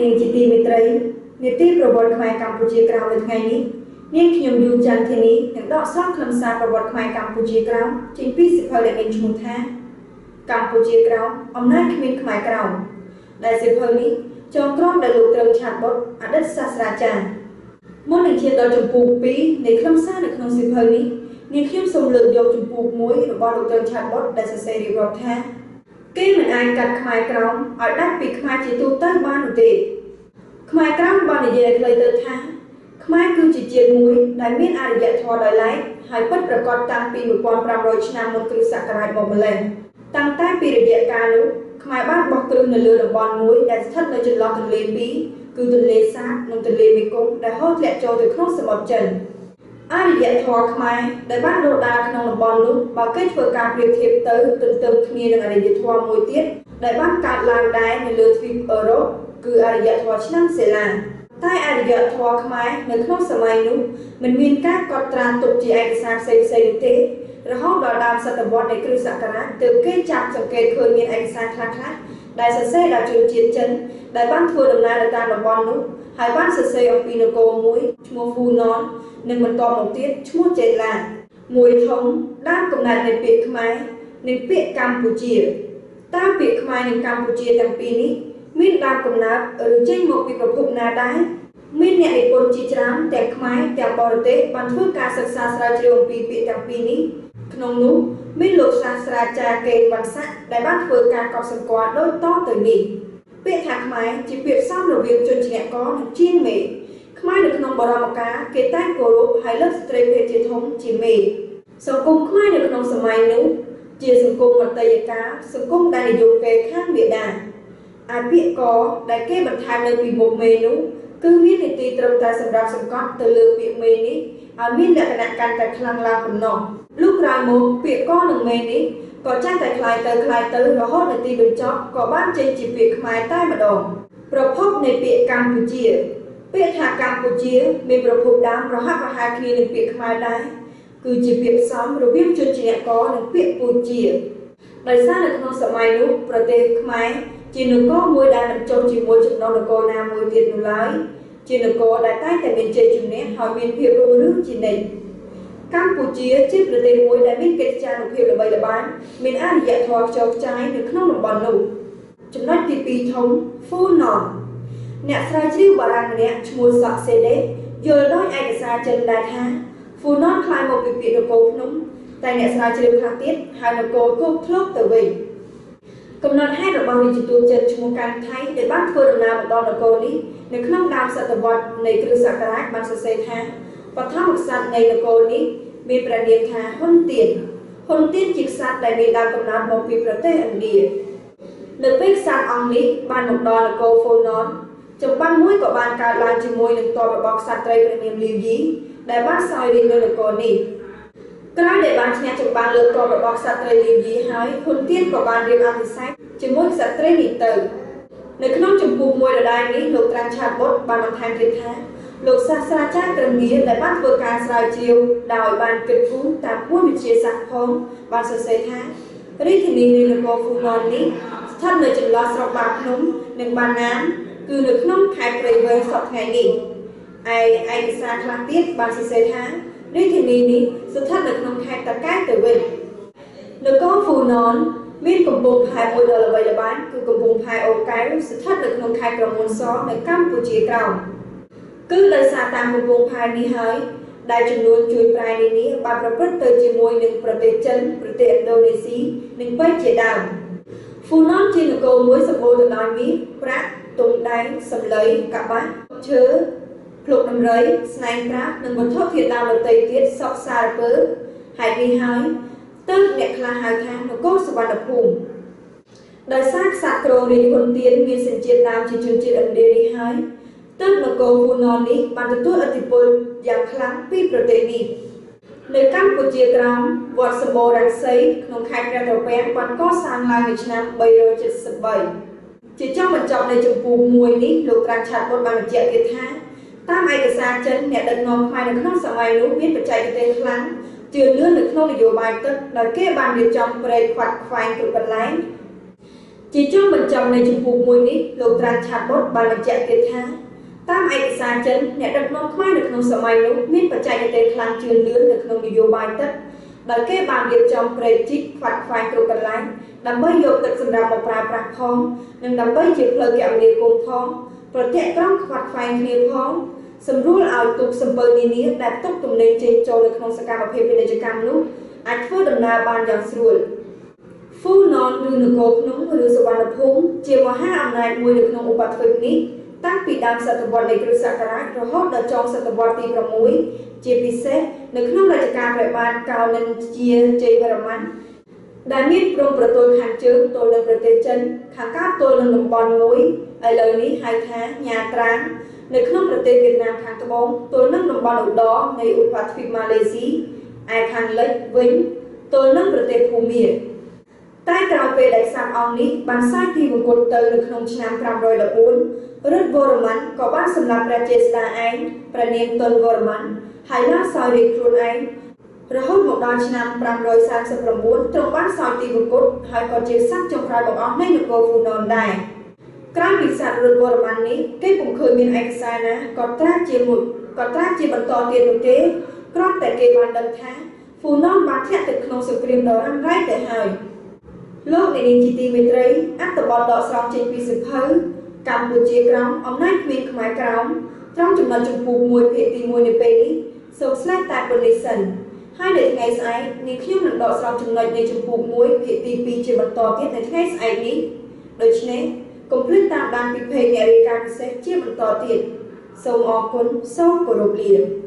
នាងជាទីមេត្រីនីតិប្រវត្តិខ្មែរកម្ពុជាក្រោមនៅថ្ងៃនេះនាងខ្ញុំយូច័ន្ទធានីនឹងដកស្រង់ខ្លឹមសារប្រវត្តិខ្មែរកម្ពុជាក្រោមចេញពីសៀវភៅដែលមានឈ្មោះថាកម្ពុជាក្រោមអំណាចគ្មានខ្មែរក្រោមដែលសៀវភៅនេះចងក្រងដោយលោកត្រឹមឆាតបុតអតីតសាស្ត្រាចារ្យមុននឹងឈានដល់ចម្ពោះ2នៃខ្លឹមសារនៅក្នុងសៀវភៅនេះនាងខ្ញុំសូមលើកយកចម្ពោះ1របស់លោកត្រឹមឆាតបុតដែលសរសេររៀបរាប់ថាគេមិនអាចកាត់ខ្មែរក្រោមឲ្យដាច់ពីខ្មែរជាទូទៅបាននោះទេខ្មែរក្រោមបាននិយាយឲ្យខ្លីទៅថាខ្មែរគឺជាជាតិមួយដែលមានអរិយធម៌ដោយឡែកហើយពិតប្រាកដតាំងពី 1500 ឆ្នាំមុនគ្រិស្តសករាជមកម្ល៉េះតាំងតែពីរយៈកាលនោះខ្មែរបានបោះគ្រឹះនៅលើតំបន់មួយដែលស្ថិតនៅចន្លោះទន្លេពីរគឺទន្លេសាបនិងទន្លេមេគង្គដែលហូរធ្លាក់ចូលទៅក្នុងសមុទ្រចិនអរិយធម៌ខ្មែរដែលបានដុះដាលក្នុងតំបន់នោះបើគេធ្វើការប្រៀបធៀបទៅទន្ទឹមគ្នានឹងអរិយធម៌មួយទៀតដែលបានកើតឡើងដែរនៅលើទ្វីបអឺរ៉ុបគឺអរិយធម៌ឆ្នាំសេឡាតែអរិយធម៌ខ្មែរនៅក្នុងសម័យនោះមិនមានការកត់ត្រាទុកជាឯកសារផ្សេងៗនោះទេរហូតដល់ដើមសតវត្សនៃគ្រិស្តសករាជទើបគេចាប់សង្កេតឃើញមានឯកសារខ្លះៗដែលសរសេរដល់ជនជាតិចិនដែលបានធ្វើដំណើរទៅតាមតំបន់នោះហើយបានសរសេរអំពីនគរមួយឈ្មោះហ្វូណននិងបន្តមកទៀតឈ្មោះចេឡាមួយធំដើមកំណើតនៃពាក្យខ្មែរនិងពាក្យកម្ពុជាតើពាក្យខ្មែរនិងកម្ពុជាទាំងពីរនេះមានដើមកំណើតឬចេញមកពីប្រភពណាដែរមានអ្នកនិពន្ធជាច្រើនទាំងខ្មែរទាំងបរទេសបានធ្វើការសិក្សាស្រាវជ្រាវអំពីពាក្យទាំងពីរនេះក្នុងនោះមានលោកសាស្ត្រាចារ្យកេងវណ្ណស័ក្តិដែលបានធ្វើការកត់សម្គាល់ដូចតទៅនេះពាក្យថាខ្មែរជាពាក្យផ្សំរវាងជនជាអ្នកកនិងជាងមេខ្មែរនៅក្នុងបរមកាលគេតែងគោរពហើយលើកស្ត្រីភេទជាធំជាមេសង្គមខ្មែរនៅក្នុងសម័យនោះជាសង្គមមតយកាលសង្គមដែលនិយមគេខាងមាតាអាពាក្យកដែលគេបន្ថែមនៅពីមុខមេនោះគឺមាននីតិត្រឹមតែសម្រាប់សង្កត់ទៅលើពាក្យមេនេះឲ្យមានលក្ខណៈកាន់តែខ្លាំងឡើងប៉ុណ្ណោះលុះក្រោយមកពាក្យកនិងមេនេះក៏ចាស់តែคล้ายទៅរហូតដល់ទីបញ្ចប់ក៏បានចេញជាពាក្យខ្មែរតែម្ដងប្រភពនៃពាក្យកម្ពុជាពាក្យថាកម្ពុជាមានប្រភពដើមប្រហាក់ប្រហែលគ្នានឹងពាក្យខ្មែរដែរគឺជាពាក្យផ្សំរវាងជនជាអ្នកកនិងពាក្យពូជាដោយសារនៅក្នុងសម័យនោះប្រទេសខ្មែរជានគរមួយដែលមិនចុះជាមួយចំណុះនគរណាមួយទៀតនោះឡើយជានគរដែលតែងតែមានជ័យជំនះហើយមានភាពរុងរឿងជានិច្ចកម្ពុជាជាប្រទេសមួយដែលមានកិត្តិយសភាពល្បីល្បាញមានអរិយធម៌ខ្ចរខ្ចាយនៅក្នុងតំបន់នោះចំណុចទី2ធំហ្វូណនអ្នកស្រាវជ្រាវបារាំងម្នាក់ឈ្មោះសាក់សេដេយល់ដោយឯកសារចិនដែរថាហ្វូណនคล้ายមកពីពាក្យនគរភ្នំតែអ្នកស្រាវជ្រាវខ្លះទៀតហៅនគរគោកធ្លុកទៅវិញកំណត់ហេតុរបស់រាជទូតចិនឈ្មោះកាន់ថៃដែលបានធ្វើដំណើរមកដល់នគរនេះនៅក្នុងដើមសតវត្សនៃគ្រិស្តសករាជបានសរសេរថាបឋមក្សត្រនៃនគរនេះមានព្រះនាមថាហ៊ុនទៀនជាក្សត្រដែលមានដើមកំណើតមកពីប្រទេសឥណ្ឌានៅពេលក្សត្រអង្គនេះបានមកដល់នគរហ្វូណនចម្បាំងមួយក៏បានកើតឡើងជាមួយនឹងទ័ពរបស់ក្សត្រីព្រះនាមលីវយីដែលបានសោយរាជ្យនៅនគរនេះក្រោយដែលបានឈ្នះចម្បាំងលើទ័ពរបស់ក្សត្រីលីវយីហើយហ៊ុនទៀនក៏បានរៀបអភិសេកជាមួយក្សត្រីនេះទៅនៅក្នុងចម្ពោះមួយដដែលនេះលោកត្រាំឆាតបុតបានបន្ថែមទៀតថាលោកសាស្ត្រាចារ្យត្រឹមងារដែលបានធ្វើការស្រាវជ្រាវដោយបានគិតគូរតាមពួនវិទ្យាសាស្ត្រផងបានសរសេរថារាជធានីនៃនគរហ្វូណននេះស្ថិតនៅចន្លោះស្រុកបាភ្នំនិងបាណានគឺនៅក្នុងខេត្តព្រៃវែងសប្តាហ៍ថ្ងៃនេះឯកសារខ្លះទៀតបានសរសេរថារាជធានីនេះស្ថិតនៅក្នុងខេត្តតាកែវទៅវិញនគរហ្វូណនមានកំពង់ផែមួយដ៏ល្បីល្បាញគឺកំពង់ផែអូកែវស្ថិតនៅក្នុងខេត្តក្រមួនសនៅកម្ពុជាក្រោមគឺដោយសារតាមកំពង់ផែនេះហើយដែលចំនួនជួយប្រែនានាបានប្រព្រឹត្តទៅជាមួយនឹងប្រទេសចិនប្រទេសឥណ្ឌូនេស៊ីនិងប៉េជាដើមហ្វូណនជានគរមួយសម្បូរទៅដោយមាសប្រាក់ទុំដែងសម្លៃកបាស់ឈើភ្លុកដំរីស្នែងប្រាក់និងវត្ថុធាតុដើមដទៃទៀតសពសារពើហេតុនេះហើយទើបអ្នកខ្លះហៅថានគរសវណ្ណភូមិដោយសារក្សត្រគ្រងរាជហ៊ុនទៀនមានសញ្ជាតិដើមជាជនជាតិឥណ្ឌានេះហើយទើបនគរហ្វូណននេះបានទទួលឥទ្ធិពលយ៉ាងខ្លាំងពីប្រទេសនេះនៅកម្ពុជាក្រោមវត្តសម្បូររាំងសីក្នុងខេត្តព្រះត្រពាំងបានកសាងឡើងនៅឆ្នាំ373ជាចុងបញ្ចប់នៃចម្ពោះមួយនេះលោកត្រាំឆាតបុតបានបញ្ជាក់ទៀតថាតាមឯកសារចិនអ្នកដឹកនាំខ្មែរនៅក្នុងសម័យនោះមានបច្ចេកទេសខ្លាំងជឿនលឿននៅក្នុងនយោបាយទឹកដោយគេបានរៀបចំព្រែកខ្វាត់ខ្វែងគ្រប់កន្លែង Chỉ trong mình chồng này chụp buộc mùi ní, lục tràn chạp bốt bà mình chạy tiết thá. Tam ai xa chân, nẹ đặt nông khoai được nông sở mày nụ, miên bà chạy tên khăn chườn lươn được nông điều bài tất. Bởi kế bàn việc trong bề trích phạt phai cầu cần lái, đầm bơi dột tật xâm ra một bà bạc phong, nhưng đầm bơi chịu lời kẹo liệt cùng phong, bởi thẹ trong phạt phai khía phong, xâm rút ảo tục xâm bơi ní ní, đạt tốc tùm lên trên châu được nông sở cam và phê bên cho cam lúc, ách phơ đầm na bàn dòng sủi. Phu non lưu nụ cột nóng và lưu sở bàn đập hông, chia vào hai ảm này mùi được nông ụ bạc phê ní, tăng bị đam sát tập vật này kêu sát cả rồi hốt đợt trong sát tập vật tìm ra mũi chia bị xét nếu không là cả phải bàn cao nên chia chơi vào mắn đại miết trong bờ tôi hàng trước tôi lên bờ tây chân hàng cát tôi lên đồng bòn núi ai lời ní hai tháng nhà tráng nếu không bờ tây Việt Nam hàng bóng tôi nâng đồng bòn ở đó ngay ở Phật Phi Malaysia ai hàng lệch vĩnh tôi nâng bờ tây Phú Miền tại cào về đại sang ông ní bàn sai thì một cột tờ được không năm trăm rồi là bốn rất vô rầm mắn có bác xâm lập ra chết là anh và niềm tuần vô rầm mắn hãy nói soi đi khuôn anh rồi hốt một đôi năm trăm rồi sang sập rầm bốn trong bác soi thì một cột hãy có chết sắc trong khai bọc óc nên được cô phụ nòn đài cái việc sạch rất vô rầm mắn ní cái cũng khơi miền anh sai ná có trác chia bằng to tiền một kế có tại kê bàn đợt tháng phụ nón bán thẹn thực không sự kiềm đó ăn rách để hời lúc này nhìn chỉ tìm về đấy áp tập bọn đỏ xong trên vì sự hơi Campuchia krong ông nói quyền khmer krong trong chừng là chụp buộc mùi phía tìm mùi nếp bể so slide tại position hai đợt ngày sai nhưng khi mình đọ xong chừng này chụp buộc mùi phía tìm pi chỉ bật to tiết này ngày sai ní đối với complete tạm ban bị phê nhà riêng sẽ chia bật to tiết sâu o quân sâu của đồ liền